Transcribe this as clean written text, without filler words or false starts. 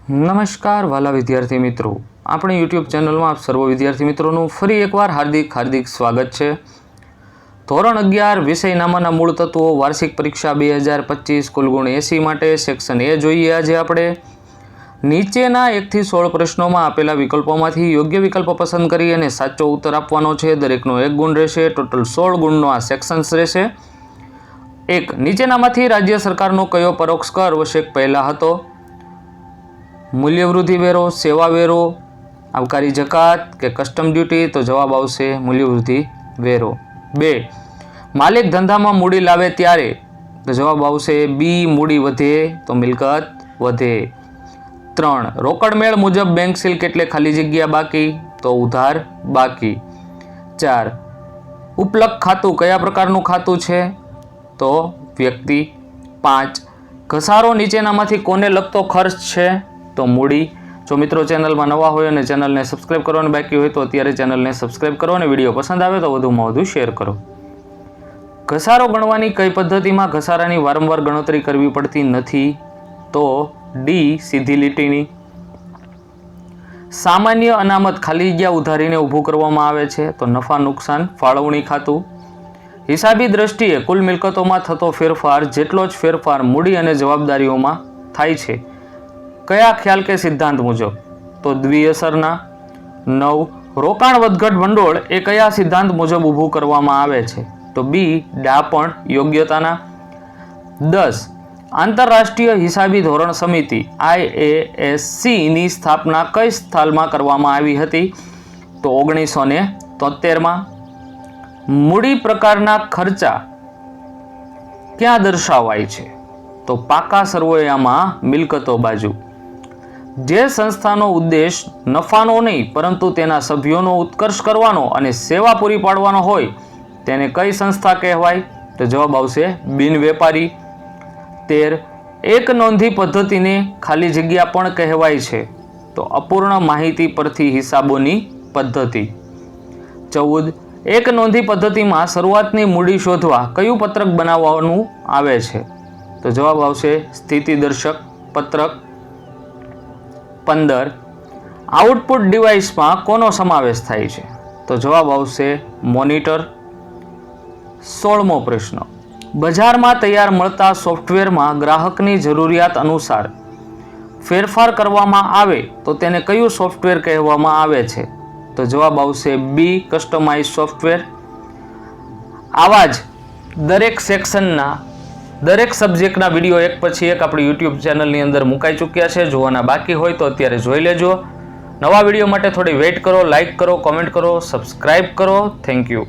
નમસ્કાર વાલા વિદ્યાર્થી મિત્રો, આપણી યુટ્યુબ ચેનલમાં આપ સર્વ વિદ્યાર્થી મિત્રોનું ફરી એકવાર હાર્દિક સ્વાગત છે। ધોરણ 11 વિષયનામાના મૂળ તત્વો વાર્ષિક પરીક્ષા 2025 કુલ ગુણ 80 માટે સેક્શન એ જોઈએ। આજે આપણે નીચેના 1 થી 16 પ્રશ્નોમાં આપેલા વિકલ્પોમાંથી યોગ્ય વિકલ્પ પસંદ કરી અને સાચો ઉત્તર આપવાનો છે। દરેકનો 1 ગુણ રહેશે। ટોટલ 16 ગુણનો આ સેક્શન્સ રહેશે। 1. નીચેનામાંથી રાજ્ય સરકારનો કયો પરોક્ષ કર વશેક પહેલા હતો? મૂલ્યવૃદ્ધિ વેરો, સેવા વેરો, આવકારી જકાત કે કસ્ટમ ડ્યુટી? તો જવાબ આવશે મૂલ્યવૃદ્ધિ વેરો। 2. માલિક ધંધામાં મૂડી લાવે ત્યારે? તો જવાબ આવશે બી, મૂડી વધે તો મિલકત વધે। 3. રોકડ મેળ મુજબ બેંક સિલ્ક એટલે ખાલી જગ્યા બાકી? તો ઉધાર બાકી। 4. ઉપલક ખાતું કયા પ્રકારનું ખાતું છે? તો વ્યક્તિ। 5. ઘસારો નીચેનામાંથી કોને લગતો ખર્ચ છે? તો મૂડી। જો મિત્રો ચેનલમાં નવા હોય અને ચેનલને સબસ્ક્રાઇબ કરવાનું બાકી હોય તો અત્યારે ચેનલને સબસ્ક્રાઇબ કરો અને વિડીયો પસંદ આવે તો વધુમાં વધુ શેર કરો। ઘસારો ગણવાની કઈ પદ્ધતિમાં ઘસારાની વારંવાર ગણતરી કરવી પડતી નથી? તો ડી, સીધી લીટીની। સામાન્ય અનામત ખાલી જગ્યા ઉધારીને ઊભું કરવામાં આવે છે? તો નફા નુકસાન ફાળવણી ખાતું। હિસાબી દ્રષ્ટિએ કુલ મિલકતોમાં થતો ફેરફાર જેટલો જ ફેરફાર મૂડી અને જવાબદારીઓમાં થાય છે કયા ખ્યાલ કે સિદ્ધાંત મુજબ? તો દ્વિઅસરના। 9. રોકાણ વધઘટ ભંડોળ એ કયા સિદ્ધાંત મુજબ ઊભું કરવામાં આવે છે? તો બી, ડાપણ યોગ્યતાના। 10. આંતરરાષ્ટ્રીય હિસાબી ધોરણ સમિતિ IASC ની સ્થાપના કઈ સાલમાં કરવામાં આવી હતી? તો 1973માં। મૂડી પ્રકારના ખર્ચા ક્યાં દર્શાવાય છે? તો પાકા સરવૈયામાં મિલકતો બાજુ। જે સંસ્થાનો ઉદ્દેશ નફાનો નહીં પરંતુ તેના સભ્યોનો ઉત્કર્ષ કરવાનો અને સેવા પૂરી પાડવાનો હોય તેને કઈ સંસ્થા કહેવાય? તો જવાબ આવશે બિન વેપારી। 13. એક નોંધી પદ્ધતિને ખાલી જગ્યા પણ કહેવાય છે? તો અપૂર્ણ માહિતી પરથી હિસાબોની પદ્ધતિ। 14. એક નોંધી પદ્ધતિમાં શરૂઆતની મૂડી શોધવા કયું પત્રક બનાવવાનું આવે છે? તો જવાબ આવશે સ્થિતિદર્શક પત્રક। 15. આઉટપુટ ડિવાઇસમાં કોનો સમાવેશ થાય છે? તો જવાબ આવશે મોનિટર। 16મો પ્રશ્ન, બજારમાં તૈયાર મળતા સોફ્ટવેરમાં ગ્રાહકની જરૂરિયાત અનુસાર ફેરફાર કરવામાં આવે તો તેને કયું સોફ્ટવેર કહેવામાં આવે છે? તો જવાબ આવશે બી, કસ્ટમાઇઝ સોફ્ટવેર। આવા જ દરેક સેક્શનના દરેક સબ્જેક્ટના વિડીયો એક પછી એક આપણી યુટ્યુબ ચેનલની અંદર મુકાઈ ચૂક્યા છે। જોવાના બાકી હોય તો અત્યારે જોઈ લેજો। નવા વિડીયો માટે થોડી વેઇટ કરો, લાઇક કરો, કોમેન્ટ કરો, સબસ્ક્રાઇબ કરો। Thank you.